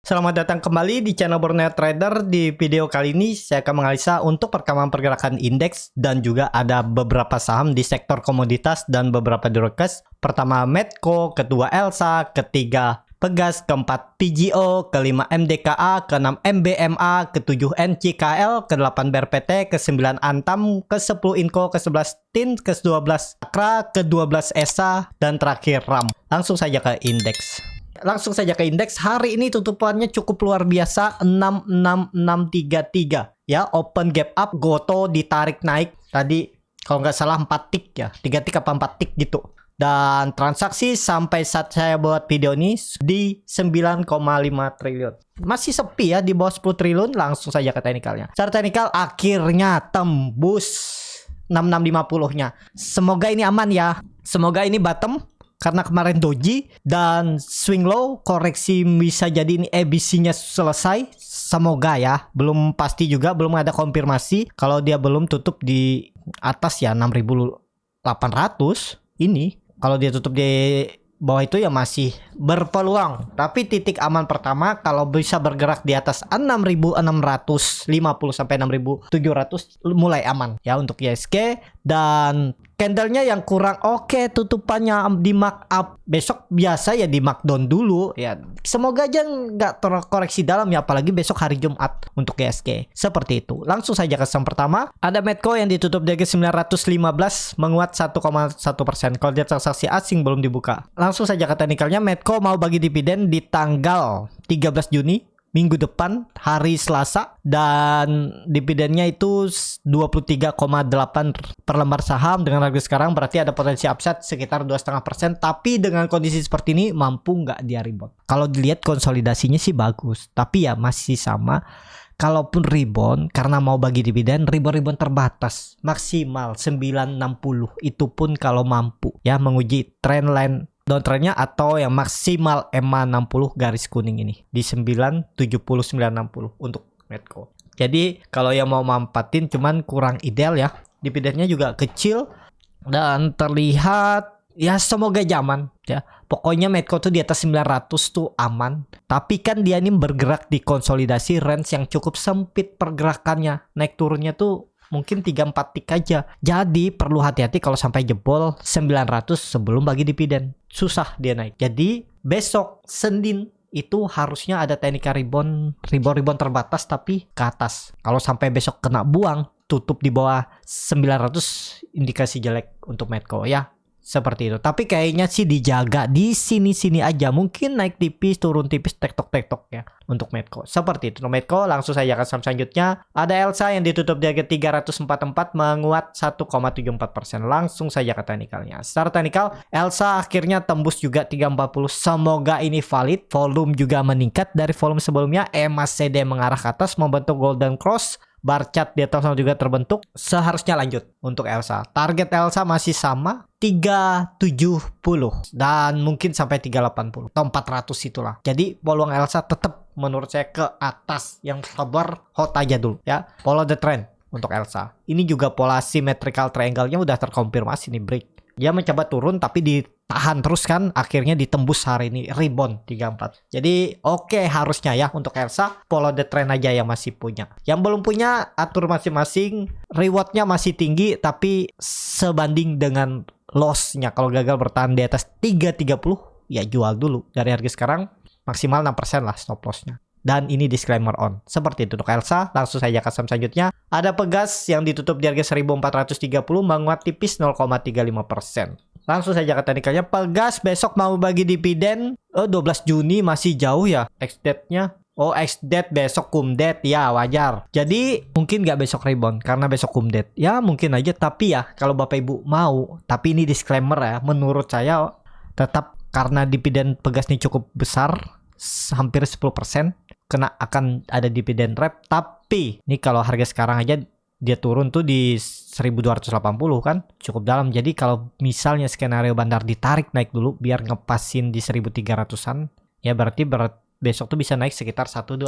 Selamat datang kembali di channel Borneo Trader. Di video kali ini saya akan menganalisa untuk perkembangan pergerakan indeks dan juga ada beberapa saham di sektor komoditas dan beberapa di forecast. Pertama Medco, kedua Elsa, ketiga Pegas, keempat PGO, kelima MDKA, keenam MBMA, ketujuh NCKL, ke-8 BRPT, ke-9 Antam, ke-10 Inco, ke-11 TIN, ke-12 Akra, ke-12 ESA, dan terakhir RAM. Langsung saja ke indeks. Hari ini tutupannya cukup luar biasa, 66633 ya, open gap up, Goto ditarik naik tadi kalau nggak salah 4 tick ya, 3 tick apa 4 tick gitu. Dan transaksi sampai saat saya buat video ini di 9,5 triliun. Masih sepi ya, di bawah 10 triliun. Langsung saja ke teknikalnya. Secara teknikal akhirnya tembus 6650-nya. Semoga ini aman ya. Semoga ini bottom karena kemarin doji dan swing low, koreksi bisa jadi ini ABC-nya selesai. Semoga ya, belum pasti juga, belum ada konfirmasi. Kalau dia belum tutup di atas ya 6.800 ini, kalau dia tutup di bawah itu ya masih berpeluang. Tapi titik aman pertama kalau bisa bergerak di atas 6.650 sampai 6.700 mulai aman ya untuk ISG. Dan candlenya yang kurang oke, tutupannya di markup. Besok biasa ya di markdown dulu ya. Semoga aja nggak terkoreksi dalam ya, apalagi besok hari Jumat untuk ISG. Seperti itu. Langsung saja ke saham pertama. Ada Medco yang ditutup di harga 915 menguat 1,1%. Kalau dia transaksi asing belum dibuka. Langsung saja ke teknikalnya. Medco mau bagi dividen di tanggal 13 Juni minggu depan, hari Selasa, dan dividennya itu 23,8 per lembar saham. Dengan harga sekarang berarti ada potensi upside sekitar 2,5%, tapi dengan kondisi seperti ini mampu nggak dia rebound? Kalau dilihat konsolidasinya sih bagus, tapi ya masih sama. Kalaupun rebound karena mau bagi dividen, rebound terbatas maksimal 960, itu pun kalau mampu ya menguji trendline downtrendnya atau yang maksimal EMA 60 garis kuning ini di 970-960 untuk Medco. Jadi kalau yang mau mampatin cuman kurang ideal ya. Dividennya juga kecil dan terlihat ya semoga zaman ya. Pokoknya Medco tuh di atas 900 tuh aman. Tapi kan dia ini bergerak di konsolidasi range yang cukup sempit pergerakannya. Naik turunnya tuh mungkin 3-4 tick aja. Jadi perlu hati-hati kalau sampai jebol 900 sebelum bagi dividen. Susah dia naik. Jadi besok Senin itu harusnya ada teknika rebound terbatas tapi ke atas. Kalau sampai besok kena buang, tutup di bawah 900, indikasi jelek untuk Medco ya. Seperti itu. Tapi kayaknya sih dijaga di sini-sini aja. Mungkin naik tipis, turun tipis, tektok-tektok ya untuk Medco. Seperti itu. Medco, langsung saja ke saham selanjutnya. Ada Elsa yang ditutup di harga 344 menguat 1,74%. Langsung saja ke teknikalnya. Secara teknikal, Elsa akhirnya tembus juga 340. Semoga ini valid. Volume juga meningkat dari volume sebelumnya. MACD mengarah ke atas membentuk golden cross. Bar chart di atas juga terbentuk, seharusnya lanjut untuk Elsa. Target Elsa masih sama 370 dan mungkin sampai 380 atau 400 itulah. Jadi peluang Elsa tetap menurut saya ke atas, yang sabar hold aja dulu ya. Follow the trend untuk Elsa. Ini juga pola symmetrical triangle-nya udah terkonfirmasi nih, break. Dia mencoba turun tapi ditahan terus kan, akhirnya ditembus hari ini rebound 34. Jadi oke, harusnya ya untuk Elsa follow the trend aja yang masih punya. Yang belum punya atur masing-masing, rewardnya masih tinggi tapi sebanding dengan lossnya. Kalau gagal bertahan di atas 330 ya jual dulu. Dari harga sekarang maksimal 6% lah stop lossnya. Dan ini disclaimer on. Seperti itu untuk Elsa. Langsung saja ke saham selanjutnya. Ada Pegas yang ditutup di harga 1430 menguat tipis 0,35%. Langsung saja ke teknikalnya. Pegas besok mau bagi dividen 12 Juni masih jauh ya ex-date-nya. Oh, ex-date besok cum-date ya, wajar. Jadi mungkin nggak besok rebound karena besok cum-date. Ya mungkin aja, tapi ya kalau Bapak Ibu mau. Tapi ini disclaimer ya, menurut saya tetap karena dividen Pegas ini cukup besar, hampir 10%, kena akan ada dividen wrap. Tapi ini kalau harga sekarang aja dia turun tuh di 1280 kan, cukup dalam. Jadi kalau misalnya skenario bandar ditarik naik dulu biar ngepasin di 1300-an ya, berarti besok tuh bisa naik sekitar 1-2%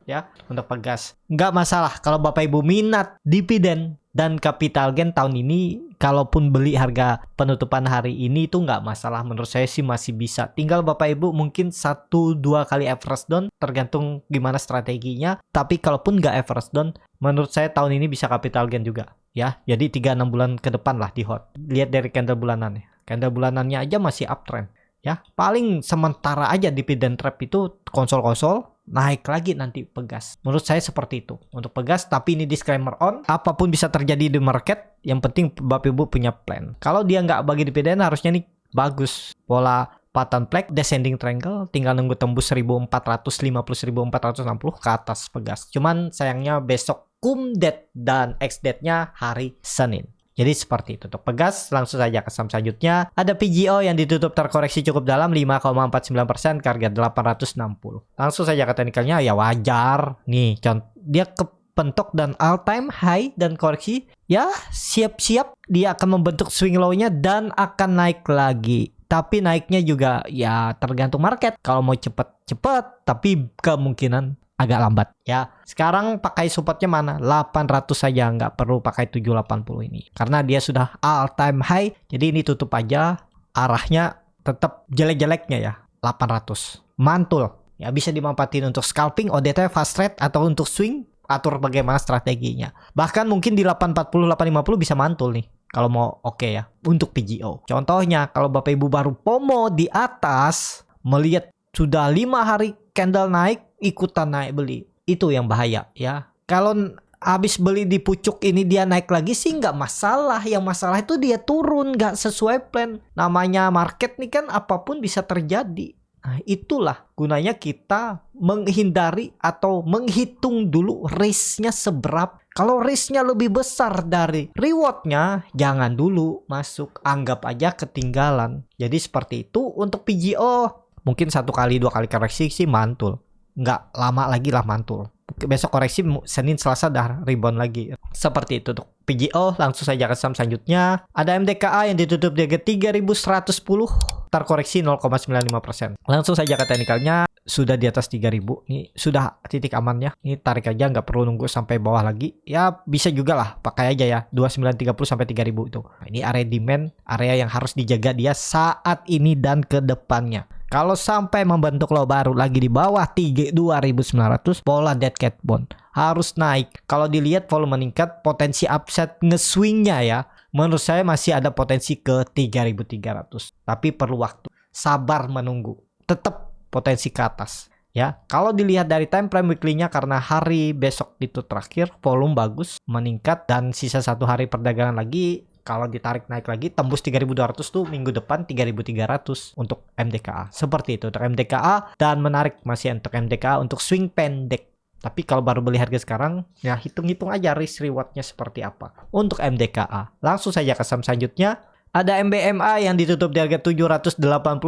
ya untuk Pegas. Nggak masalah kalau Bapak Ibu minat dividen Dan capital gain tahun ini kalaupun beli harga penutupan hari ini itu nggak masalah, menurut saya sih masih bisa. Tinggal Bapak Ibu mungkin 1-2 kali average down tergantung gimana strateginya. Tapi kalaupun nggak average down, menurut saya tahun ini bisa capital gain juga ya. Jadi 3-6 bulan ke depan lah di hold. Lihat dari candle bulanannya. Candle bulanannya aja masih uptrend ya. Paling sementara aja dividend trap itu konsol-konsol, naik lagi nanti pegas. Menurut saya seperti itu untuk pegas. Tapi ini disclaimer on, apapun bisa terjadi di market, yang penting Bapak Ibu punya plan. Kalau dia nggak bagi dividen, harusnya nih bagus pola pattern flag descending triangle, tinggal nunggu tembus 1450 1460 ke atas pegas. Cuman sayangnya besok cum date dan ex date-nya hari Senin. Jadi seperti itu. Untuk pegas, langsung saja ke saham selanjutnya. Ada PGO yang ditutup terkoreksi cukup dalam 5,49% ke harga 860. Langsung saja ke teknikalnya, ya wajar. Nih, dia kepentok dan all time high dan koreksi. Ya, siap-siap dia akan membentuk swing low-nya dan akan naik lagi. Tapi naiknya juga ya tergantung market. Kalau mau cepet-cepet, tapi kemungkinan agak lambat ya. Sekarang pakai supportnya mana? 800 saja, nggak perlu pakai 780 ini. Karena dia sudah all time high. Jadi ini tutup aja. Arahnya tetap jelek-jeleknya ya. 800. Mantul. Ya bisa dimanfaatin untuk scalping, ODT, fast trade, atau untuk swing. Atur bagaimana strateginya. Bahkan mungkin di 840, 850 bisa mantul nih. Kalau mau oke ya. Untuk PGO. Contohnya kalau Bapak Ibu baru FOMO di atas, melihat sudah 5 hari candle naik, ikutan naik beli, itu yang bahaya ya. Kalau habis beli di pucuk ini dia naik lagi sih nggak masalah. Yang masalah itu dia turun nggak sesuai plan. Namanya market nih kan apapun bisa terjadi. Nah itulah gunanya kita menghindari atau menghitung dulu risknya seberapa. Kalau risknya lebih besar dari rewardnya, jangan dulu masuk, anggap aja ketinggalan. Jadi seperti itu untuk PGO. Mungkin 1-2 kali koreksi sih mantul. Nggak lama lagi lah mantul. Besok koreksi, Senin Selasa dah rebound lagi. Seperti itu untuk PGO. Langsung saja ke saham selanjutnya. Ada MDKA yang ditutup di harga 3110, terkoreksi 0,95%. Langsung saja ke teknikalnya. Sudah di atas 3000. Ini sudah titik amannya. Ini tarik aja, nggak perlu nunggu sampai bawah lagi. Ya bisa juga lah, pakai aja ya 2930 sampai 3000 itu. Nah, ini area demand, area yang harus dijaga dia saat ini dan ke depannya. Kalau sampai membentuk low baru lagi di bawah 2900, pola dead cat bond harus naik. Kalau dilihat volume meningkat, potensi upside nge-swingnya ya, menurut saya masih ada potensi ke 3300. Tapi perlu waktu, sabar menunggu. Tetap potensi ke atas ya. Kalau dilihat dari time frame weekly-nya, karena hari besok itu terakhir, volume bagus, meningkat, dan sisa 1 hari perdagangan lagi. Kalau ditarik naik lagi tembus 3200 tuh minggu depan 3300 untuk MDKA. Seperti itu untuk MDKA, dan menarik masih untuk MDKA untuk swing pendek. Tapi kalau baru beli harga sekarang, ya hitung-hitung aja risk rewardnya seperti apa untuk MDKA. Langsung saja ke saham selanjutnya. Ada MBMA yang ditutup di harga 780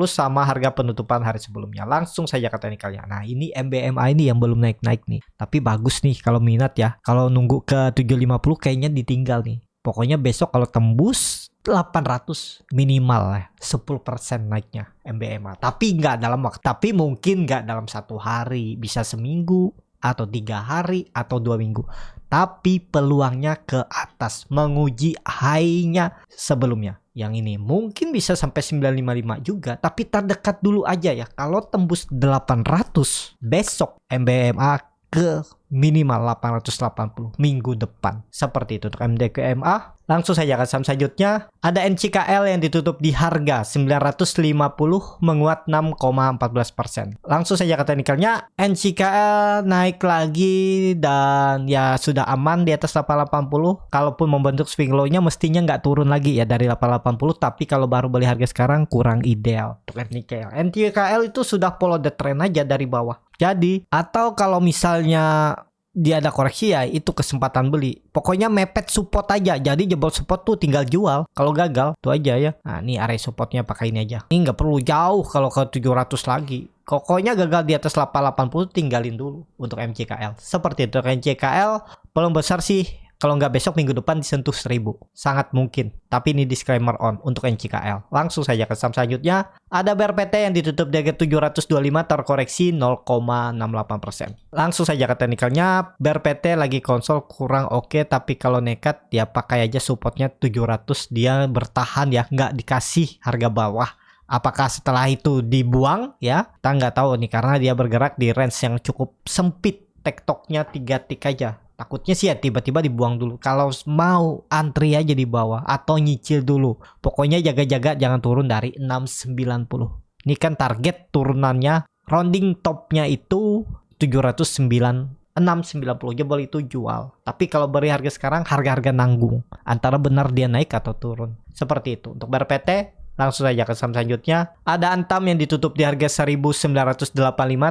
sama harga penutupan hari sebelumnya. Langsung saja ke teknikalnya. Nah ini MBMA ini yang belum naik-naik nih. Tapi bagus nih kalau minat ya. Kalau nunggu ke 750 kayaknya ditinggal nih. Pokoknya besok kalau tembus 800 minimal ya, 10% naiknya MBMA. Tapi nggak dalam waktu, tapi mungkin nggak dalam 1 hari, bisa seminggu atau 3 hari atau 2 minggu. Tapi peluangnya ke atas, menguji high-nya sebelumnya. Yang ini mungkin bisa sampai 955 juga, tapi terdekat dulu aja ya. Kalau tembus 800 besok MBMA ke minimal 880 minggu depan. Seperti itu untuk MDKMA. Langsung saja ke saham selanjutnya. Ada NCKL yang ditutup di harga 950 menguat 6,14%. Langsung saja ke teknikalnya. NCKL naik lagi dan ya sudah aman di atas 880. Kalaupun membentuk swing low-nya mestinya nggak turun lagi ya dari 880. Tapi kalau baru beli harga sekarang kurang ideal untuk NCKL. NCKL itu sudah follow the trend aja dari bawah. Jadi atau kalau misalnya dia ada koreksi ya itu kesempatan beli. Pokoknya mepet support aja. Jadi jebol support tuh tinggal jual. Kalau gagal tuh aja ya. Nah ini area supportnya pakai ini aja. Ini nggak perlu jauh kalau ke 700 lagi. Pokoknya gagal di atas 880 tinggalin dulu untuk MCKL. Seperti itu MCKL. Belum besar sih Kalau nggak besok, minggu depan disentuh 1000. Sangat mungkin. Tapi ini disclaimer on untuk NCKL. Langsung saja ke saham selanjutnya. Ada BRPT yang ditutup di harga 725 terkoreksi 0,68%. Langsung saja ke teknikalnya. BRPT lagi konsol kurang oke, tapi kalau nekat ya pakai aja supportnya 700. Dia bertahan ya, nggak dikasih harga bawah. Apakah setelah itu dibuang ya? Kita nggak tahu nih, karena dia bergerak di range yang cukup sempit. Tektoknya 3 tik aja. Takutnya sih ya tiba-tiba dibuang dulu. Kalau mau antri aja di bawah atau nyicil dulu. Pokoknya jaga-jaga jangan turun dari 690. Ini kan target turunannya. Rounding topnya itu 709. 690 jebol itu jual. Tapi kalau beri harga sekarang, harga-harga nanggung. Antara benar dia naik atau turun. Seperti itu. Untuk BRPT, langsung saja ke saham selanjutnya. Ada Antam yang ditutup di harga 1985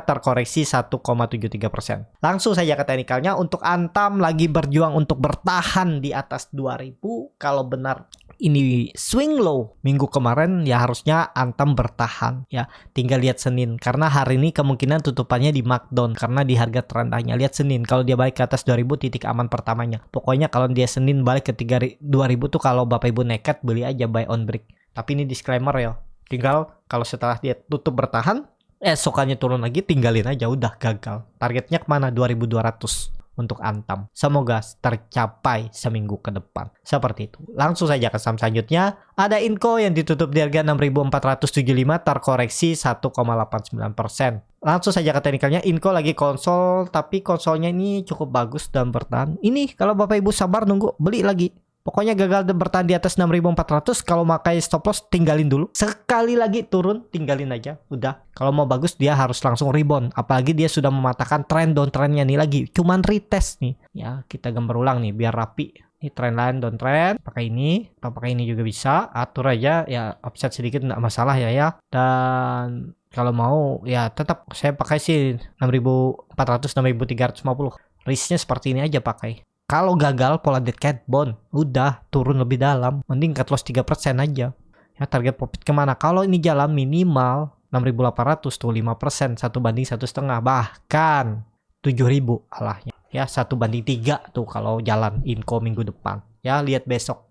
terkoreksi 1,73%. Langsung saja ke teknikalnya. Untuk Antam lagi berjuang untuk bertahan di atas 2000. Kalau benar ini swing low minggu kemarin ya harusnya Antam bertahan ya. Tinggal lihat Senin, karena hari ini kemungkinan tutupannya di markdown karena di harga terendahnya. Lihat Senin, kalau dia balik ke atas 2000 titik aman pertamanya. Pokoknya kalau dia Senin balik ke 2000 tuh kalau Bapak Ibu nekat beli aja buy on break. Tapi ini disclaimer ya. Tinggal kalau setelah dia tutup bertahan, esokannya turun lagi, tinggalin aja, udah gagal. Targetnya kemana? 2200 untuk Antam. Semoga tercapai seminggu ke depan. Seperti itu. Langsung saja ke saham selanjutnya. Ada Inco yang ditutup di harga 6475 terkoreksi 1,89%. Langsung saja ke teknikalnya. Inco lagi konsol, tapi konsolnya ini cukup bagus dan bertahan. Ini kalau Bapak Ibu sabar nunggu, beli lagi. Pokoknya gagal bertahan di atas 6400, kalau makai stop loss tinggalin dulu. Sekali lagi turun tinggalin aja. Udah. Kalau mau bagus dia harus langsung rebound. Apalagi dia sudah mematahkan trend downtrendnya nih lagi. Cuman retest nih. Ya kita gambar ulang nih biar rapi. Ini trend line downtrend. Pakai ini. Atau pakai ini juga bisa. Atur aja ya, offset sedikit nggak masalah ya. Dan kalau mau ya tetap saya pakai sih 6400 6350. Risknya seperti ini aja pakai. Kalau gagal pola dead cat bond, udah turun lebih dalam, mending cut loss 3% aja. Ya target profit kemana? Kalau ini jalan minimal 6.800 tuh 5%, 1/1,5, bahkan 7.000 alahnya. Ya 1/3 tuh kalau jalan Inco minggu depan. Ya lihat besok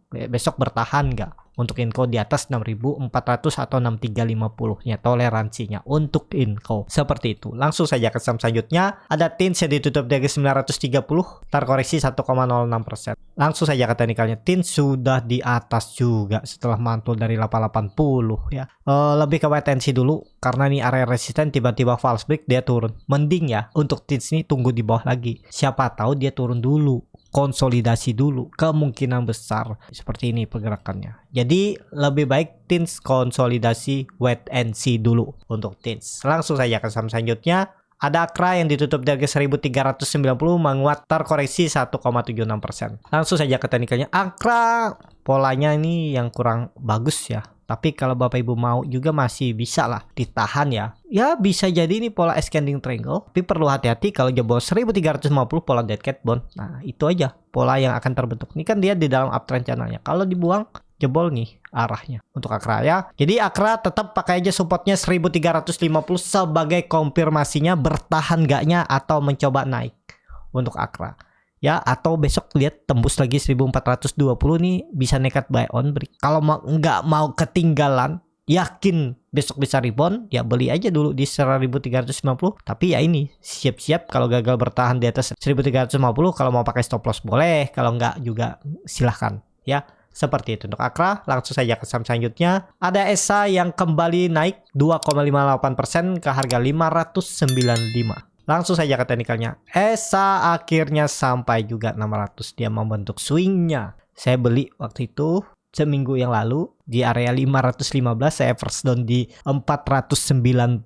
bertahan nggak? Untuk Inco di atas 6400 atau 6350 nya toleransinya untuk Inco. Seperti itu. Langsung saja ke saham selanjutnya. Ada TINS yang ditutup di harga 930 terkoreksi 1,06%. Langsung saja ke teknikalnya. TINS sudah di atas juga setelah mantul dari 880 ya. Lebih ke wait and see dulu karena ini area resisten, tiba-tiba false break dia turun. Mending ya untuk TINS ini tunggu di bawah lagi. Siapa tahu dia turun dulu, konsolidasi dulu, kemungkinan besar seperti ini pergerakannya. Jadi lebih baik TINS konsolidasi, wait and see dulu untuk TINS. Langsung saja ke saham selanjutnya. Ada Akra yang ditutup di harga 1390 menguat terkoreksi 1,76%. Langsung saja ke teknikalnya. Akra polanya ini yang kurang bagus ya. Tapi kalau Bapak Ibu mau juga masih bisa lah ditahan ya. Ya bisa jadi ini pola ascending triangle. Tapi perlu hati-hati kalau jebol 1350 pola dead cat bond. Nah itu aja pola yang akan terbentuk. Ini kan dia di dalam uptrend channelnya. Kalau dibuang jebol nih arahnya untuk Akra ya. Jadi Akra tetap pakai aja supportnya 1350 sebagai konfirmasinya bertahan gaknya atau mencoba naik untuk Akra. Ya atau besok lihat tembus lagi 1420 nih bisa nekat buy on break. Kalau nggak mau ketinggalan, yakin besok bisa rebound, ya beli aja dulu di 1350. Tapi ya ini siap-siap kalau gagal bertahan di atas 1350, kalau mau pakai stop loss boleh, kalau nggak juga silahkan ya. Seperti itu untuk Akra. Langsung saja ke saham selanjutnya. Ada ESA yang kembali naik 2,58% ke harga 595. Langsung saja ke teknikalnya. ESA akhirnya sampai juga 600. Dia membentuk swingnya. Saya beli waktu itu seminggu yang lalu di area 515. Saya first down di 490.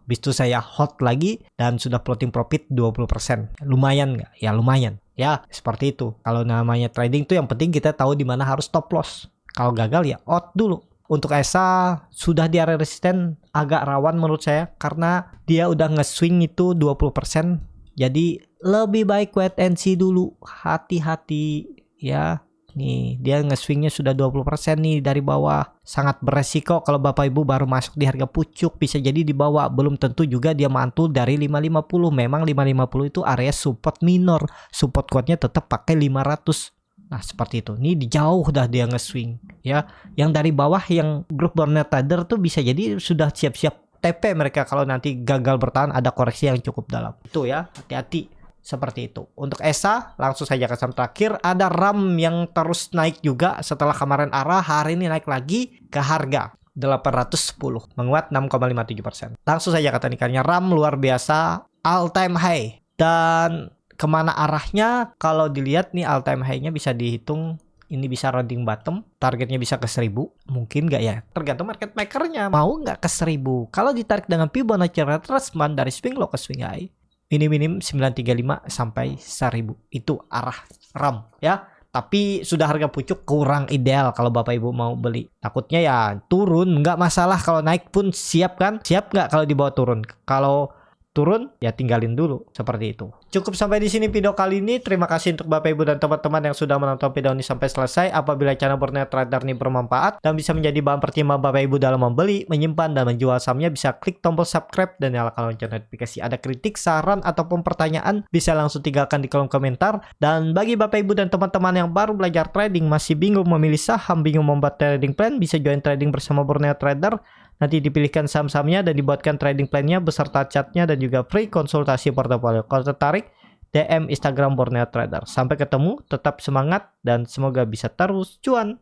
Habis itu saya hold lagi dan sudah floating profit 20%. Lumayan nggak? Ya lumayan. Ya seperti itu. Kalau namanya trading tuh yang penting kita tahu di mana harus stop loss. Kalau gagal ya out dulu. Untuk ESA sudah di area resisten agak rawan menurut saya karena dia udah nge-swing itu 20%. Jadi lebih baik wait and see dulu. Hati-hati ya. Nih, dia nge-swingnya sudah 20% nih dari bawah. Sangat beresiko kalau Bapak Ibu baru masuk di harga pucuk, bisa jadi di bawah. Belum tentu juga dia mantul dari 550. Memang 550 itu area support minor. Support kuatnya tetap pakai 500. Nah, seperti itu. Nih di jauh dah dia nge-swing ya. Yang dari bawah yang grup Borneo Trader tuh bisa jadi sudah siap-siap TP mereka kalau nanti gagal bertahan, ada koreksi yang cukup dalam. Itu ya, hati-hati. Seperti itu. Untuk ESA, langsung saja ke saham terakhir. Ada RAM yang terus naik juga setelah kemarin arah. Hari ini naik lagi ke harga 810. Menguat 6,57%. Langsung saja ke teknikalnya. RAM luar biasa. All time high. Dan kemana arahnya? Kalau dilihat nih all time high-nya bisa dihitung. Ini bisa rounding bottom. Targetnya bisa ke 1000. Mungkin nggak ya? Tergantung market makernya. Mau nggak ke 1000? Kalau ditarik dengan Fibonacci retracement dari swing low ke swing high, ini minim 935 sampai 1000. Itu arah RAM ya. Tapi sudah harga pucuk kurang ideal kalau Bapak Ibu mau beli. Takutnya ya turun, nggak masalah. Kalau naik pun siap kan? Siap nggak kalau dibawa turun? Kalau turun ya tinggalin dulu, seperti itu. Cukup sampai di sini video kali ini. Terima kasih untuk Bapak Ibu dan teman-teman yang sudah menonton video ini sampai selesai. Apabila channel Borneo Trader ini bermanfaat dan bisa menjadi bahan pertimbangan Bapak Ibu dalam membeli, menyimpan dan menjual sahamnya, bisa klik tombol subscribe dan nyalakan lonceng notifikasi. Ada kritik, saran ataupun pertanyaan, bisa langsung tinggalkan di kolom komentar. Dan bagi Bapak Ibu dan teman-teman yang baru belajar trading, masih bingung memilih saham, bingung membuat trading plan, bisa join trading bersama Borneo Trader. Nanti dipilihkan saham-sahamnya dan dibuatkan trading plan-nya beserta chartnya dan juga free konsultasi portofolio. Kalau tertarik, DM Instagram Borneo Trader. Sampai ketemu, tetap semangat dan semoga bisa terus cuan.